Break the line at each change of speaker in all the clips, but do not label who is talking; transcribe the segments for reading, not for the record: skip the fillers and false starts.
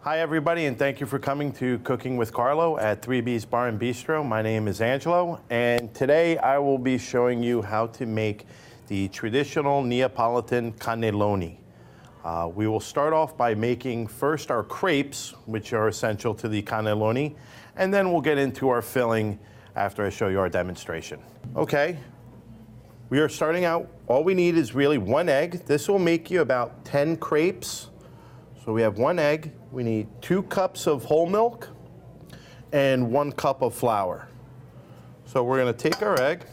Hi everybody, and thank you for coming to Cooking with Carlo at 3B's Bar and Bistro. My name is Angelo, and today I will be showing you how to make the traditional Neapolitan Canneloni. We will start off by making first our crepes, which are essential to the cannelloni, and then we'll get into our filling after I show you our demonstration. Okay, we are starting out, all we need is really one egg. This will make you about 10 crepes. So we have one egg, we need 2 cups of whole milk, and 1 cup of flour. So we're gonna take our egg,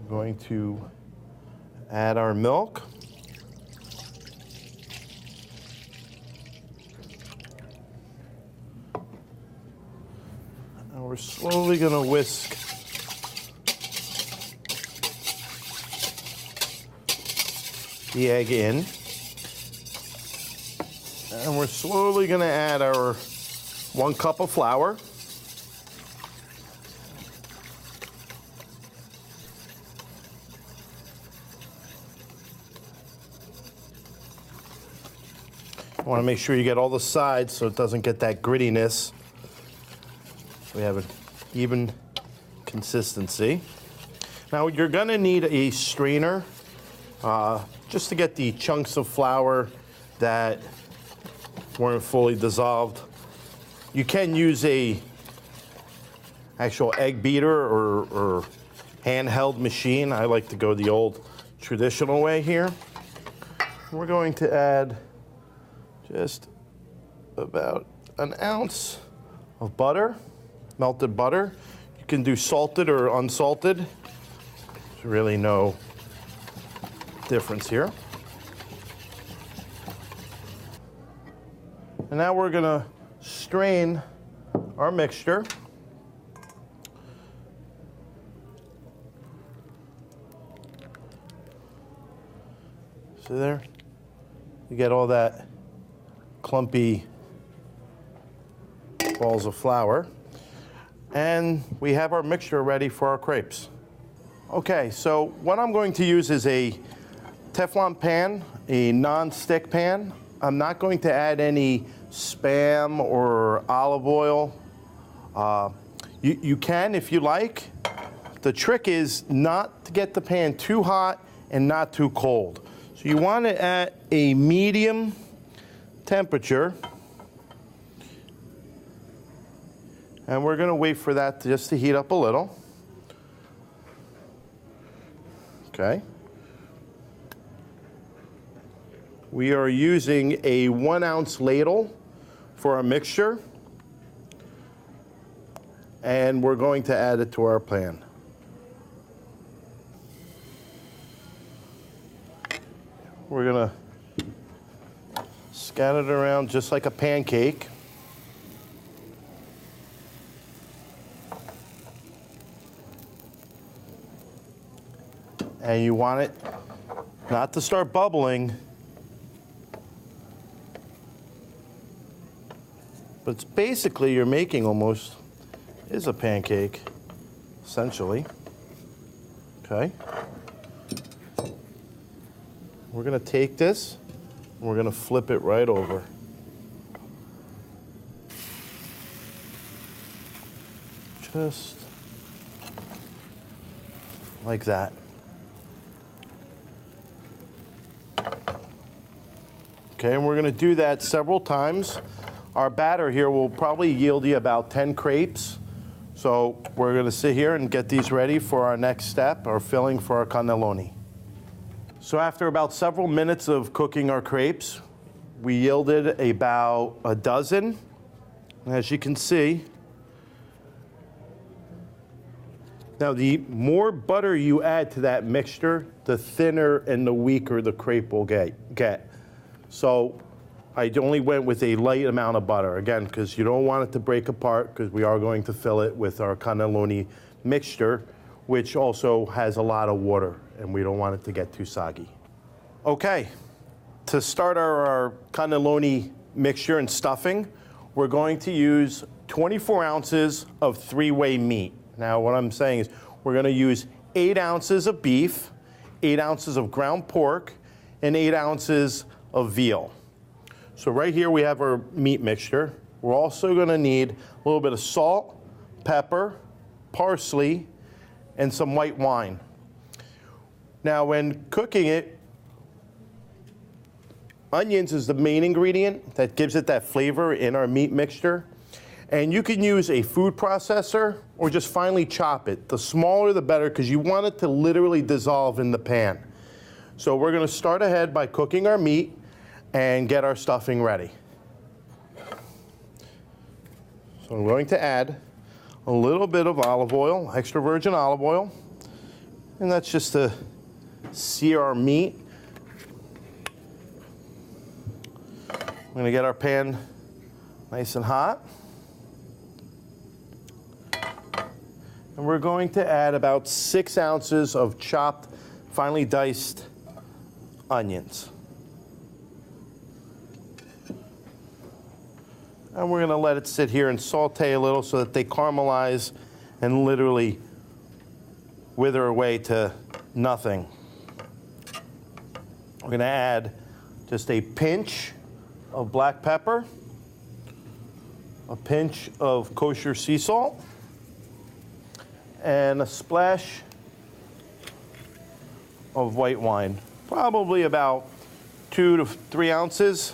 I'm going to add our milk. And we're slowly gonna whisk the egg in, and we're slowly going to add our 1 cup of flour. You want to make sure you get all the sides so it doesn't get that grittiness. We have an even consistency. Now you're going to need a strainer just to get the chunks of flour that weren't fully dissolved. You can use a actual egg beater or handheld machine. I like to go the old traditional way here. We're going to add just about an ounce of butter, melted butter. You can do salted or unsalted. There's really no difference here. And now we're gonna strain our mixture. So there, you get all that clumpy balls of flour. And we have our mixture ready for our crepes. Okay, so what I'm going to use is a Teflon pan, a non-stick pan. I'm not going to add any Spam or olive oil. You can if you like. The trick is not to get the pan too hot and not too cold. So you want it at a medium temperature. And we're going to wait for that just to heat up a little. Okay. We are using a 1 ounce ladle for our mixture, and we're going to add it to our pan. We're gonna scatter it around just like a pancake. And you want it not to start bubbling, but it's basically you're making almost is a pancake, essentially. Okay. We're gonna take this and we're gonna flip it right over. Just like that. Okay, and we're gonna do that several times. Our batter here will probably yield you about 10 crepes. So we're gonna sit here and get these ready for our next step, our filling for our cannelloni. So after about several minutes of cooking our crepes, we yielded about a dozen. As you can see, now the more butter you add to that mixture, the thinner and the weaker the crepe will get. So I only went with a light amount of butter, again, because you don't want it to break apart, because we are going to fill it with our cannelloni mixture, which also has a lot of water, and we don't want it to get too soggy. Okay, to start our cannelloni mixture and stuffing, we're going to use 24 ounces of 3-way meat. Now, what I'm saying is we're going to use 8 ounces of beef, 8 ounces of ground pork, and 8 ounces of veal. So right here we have our meat mixture. We're also going to need a little bit of salt, pepper, parsley, and some white wine. Now when cooking it, onions is the main ingredient that gives it that flavor in our meat mixture. And you can use a food processor or just finely chop it. The smaller the better, because you want it to literally dissolve in the pan. So we're going to start ahead by cooking our meat and get our stuffing ready. So I'm going to add a little bit of olive oil, extra virgin olive oil, and that's just to sear our meat. We're going to get our pan nice and hot. And we're going to add about 6 ounces of chopped, finely diced onions. And we're going to let it sit here and saute a little so that they caramelize and literally wither away to nothing. We're going to add just a pinch of black pepper, a pinch of kosher sea salt, and a splash of white wine. Probably about 2 to 3 ounces.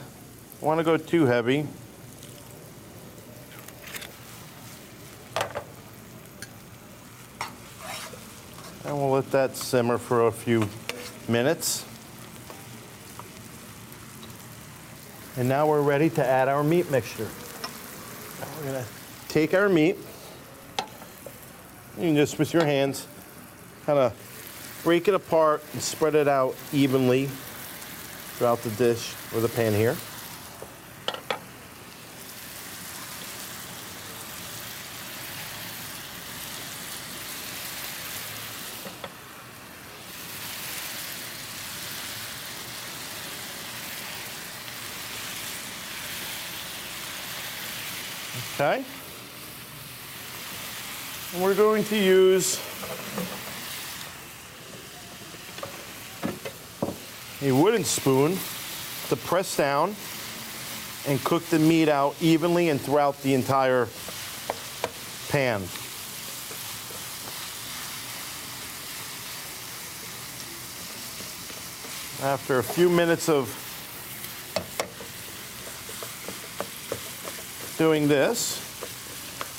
I want to go too heavy. And we'll let that simmer for a few minutes. And now we're ready to add our meat mixture. Now we're going to take our meat. You can just, with your hands, kind of break it apart and spread it out evenly throughout the dish or the pan here. Okay. And we're going to use a wooden spoon to press down and cook the meat out evenly and throughout the entire pan. After a few minutes of doing this,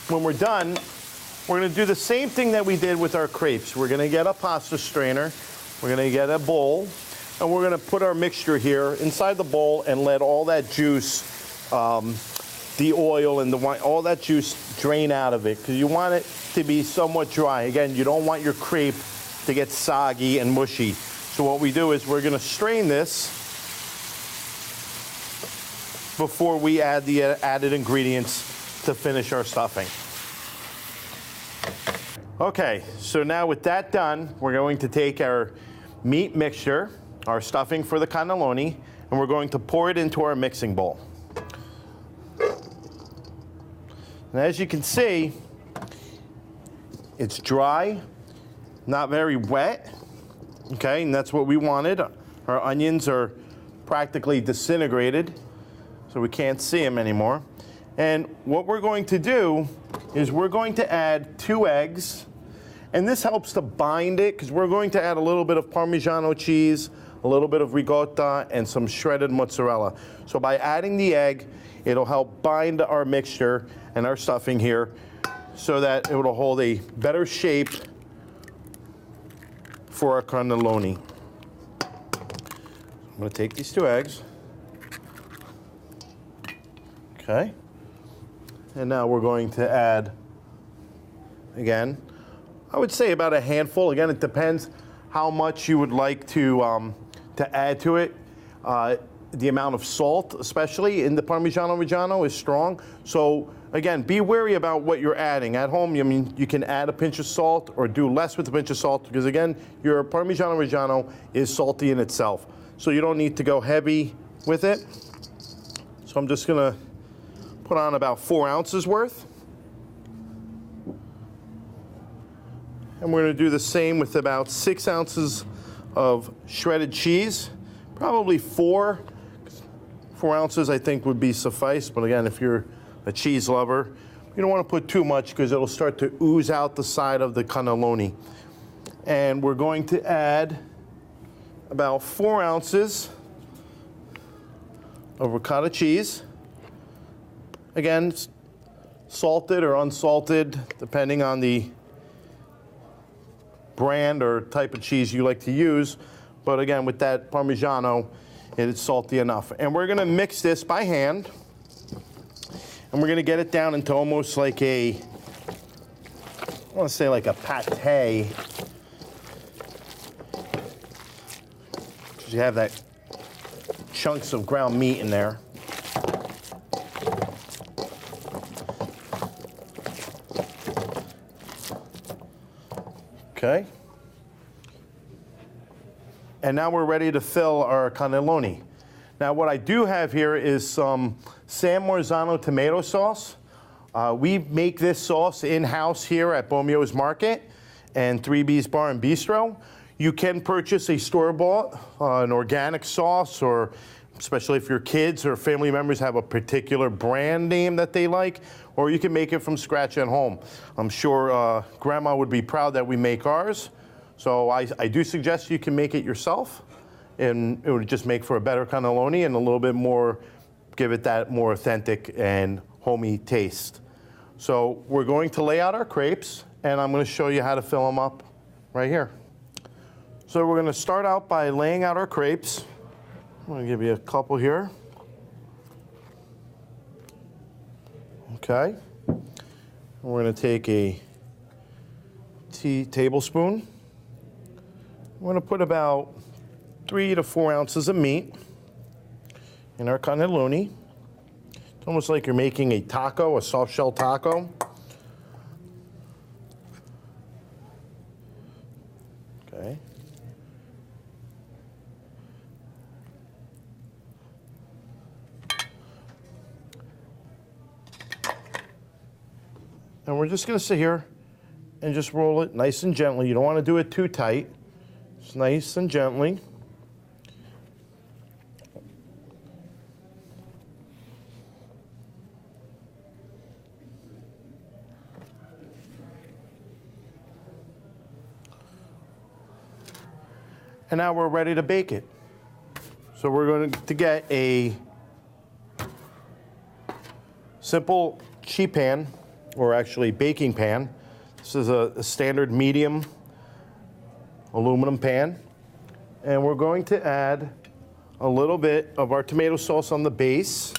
when we're done, we're going to do the same thing that we did with our crepes. We're going to get a pasta strainer, we're going to get a bowl, and we're going to put our mixture here inside the bowl and let all that juice, the oil and the wine, all that juice drain out of it, because you want it to be somewhat dry. Again, you don't want your crepe to get soggy and mushy. So what we do is we're going to strain this before we add the added ingredients to finish our stuffing. Okay, so now with that done, we're going to take our meat mixture, our stuffing for the cannelloni, and we're going to pour it into our mixing bowl. And as you can see, it's dry, not very wet, okay, and that's what we wanted. Our onions are practically disintegrated, so we can't see them anymore. And what we're going to do is we're going to add 2 eggs, and this helps to bind it because we're going to add a little bit of Parmigiano cheese, a little bit of ricotta, and some shredded mozzarella. So by adding the egg, it'll help bind our mixture and our stuffing here so that it will hold a better shape for our cannelloni. I'm going to take these 2 eggs. Okay. And now we're going to add, again, I would say about a handful. Again, it depends how much you would like to add to it. The amount of salt, especially in the Parmigiano Reggiano, is strong. So again, be wary about what you're adding. At home, I mean, you can add a pinch of salt or do less with a pinch of salt because again, your Parmigiano Reggiano is salty in itself. So you don't need to go heavy with it. So I'm just gonna put on about 4 ounces worth. And we're going to do the same with about 6 ounces of shredded cheese, probably 4 ounces I think would be suffice. But again, if you're a cheese lover, you don't want to put too much because it'll start to ooze out the side of the cannelloni. And we're going to add about 4 ounces of ricotta cheese. Again, salted or unsalted, depending on the brand or type of cheese you like to use. But again, with that Parmigiano, it is salty enough. And we're gonna mix this by hand. And we're gonna get it down into almost like I wanna say like a pate. Because you have that chunks of ground meat in there. Okay. And now we're ready to fill our cannelloni. Now what I do have here is some San Marzano tomato sauce. We make this sauce in-house here at Bomio's Market and 3B's Bar and Bistro. You can purchase a store-bought, an organic sauce, or especially if your kids or family members have a particular brand name that they like, or you can make it from scratch at home. I'm sure Grandma would be proud that we make ours. So I do suggest you can make it yourself, and it would just make for a better cannelloni and a little bit more, give it that more authentic and homey taste. So we're going to lay out our crepes, and I'm going to show you how to fill them up right here. So we're going to start out by laying out our crepes. I'm going to give you a couple here. Okay. We're going to take a tablespoon. We're going to put about 3 to 4 ounces of meat in our cannelloni. It's almost like you're making a taco, a soft shell taco. Okay. And we're just going to sit here and just roll it nice and gently. You don't want to do it too tight. Just nice and gently. And now we're ready to bake it. So we're going to get a simple sheet pan, or actually baking pan. This is a standard medium aluminum pan. And we're going to add a little bit of our tomato sauce on the base.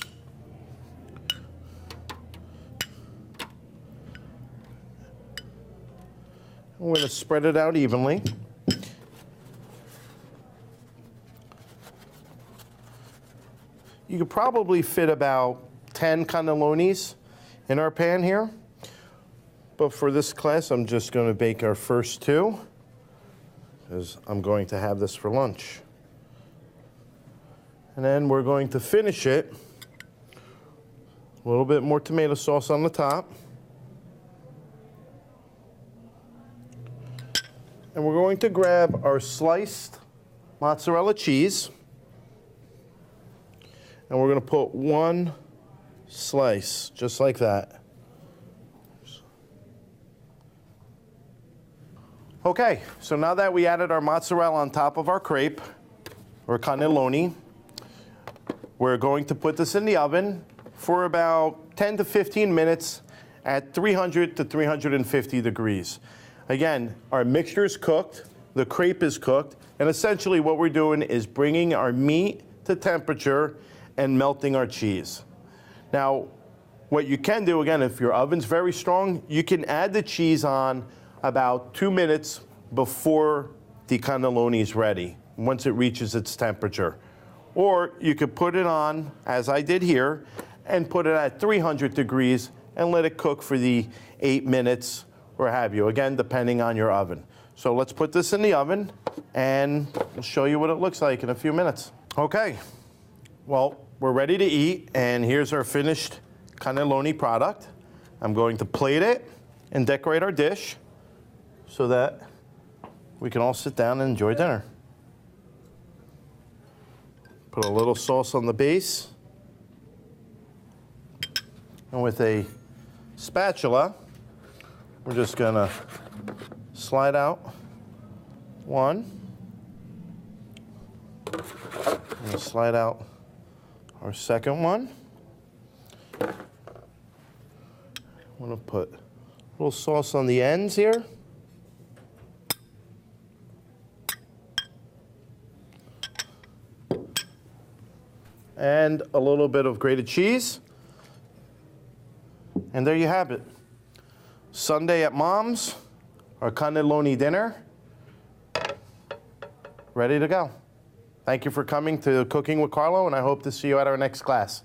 We're going to spread it out evenly. You could probably fit about 10 cannellonis in our pan here. But for this class, I'm just going to bake our first 2, because I'm going to have this for lunch. And then we're going to finish it. A little bit more tomato sauce on the top. And we're going to grab our sliced mozzarella cheese. And we're going to put 1 slice, just like that. Okay, so now that we added our mozzarella on top of our crepe, or cannelloni, we're going to put this in the oven for about 10 to 15 minutes at 300 to 350 degrees. Again, our mixture is cooked, the crepe is cooked, and essentially what we're doing is bringing our meat to temperature and melting our cheese. Now, what you can do, again, if your oven's very strong, you can add the cheese on about 2 minutes before the cannelloni is ready, once it reaches its temperature. Or you could put it on, as I did here, and put it at 300 degrees and let it cook for the 8 minutes or have you, again, depending on your oven. So let's put this in the oven and we'll show you what it looks like in a few minutes. Okay, well, we're ready to eat, and here's our finished cannelloni product. I'm going to plate it and decorate our dish so that we can all sit down and enjoy dinner. Put a little sauce on the base. And with a spatula, we're just gonna slide out one. And slide out our second one. I'm gonna put a little sauce on the ends here. And a little bit of grated cheese. And there you have it. Sunday at Mom's, our cannelloni dinner, ready to go. Thank you for coming to Cooking with Carlo, and I hope to see you at our next class.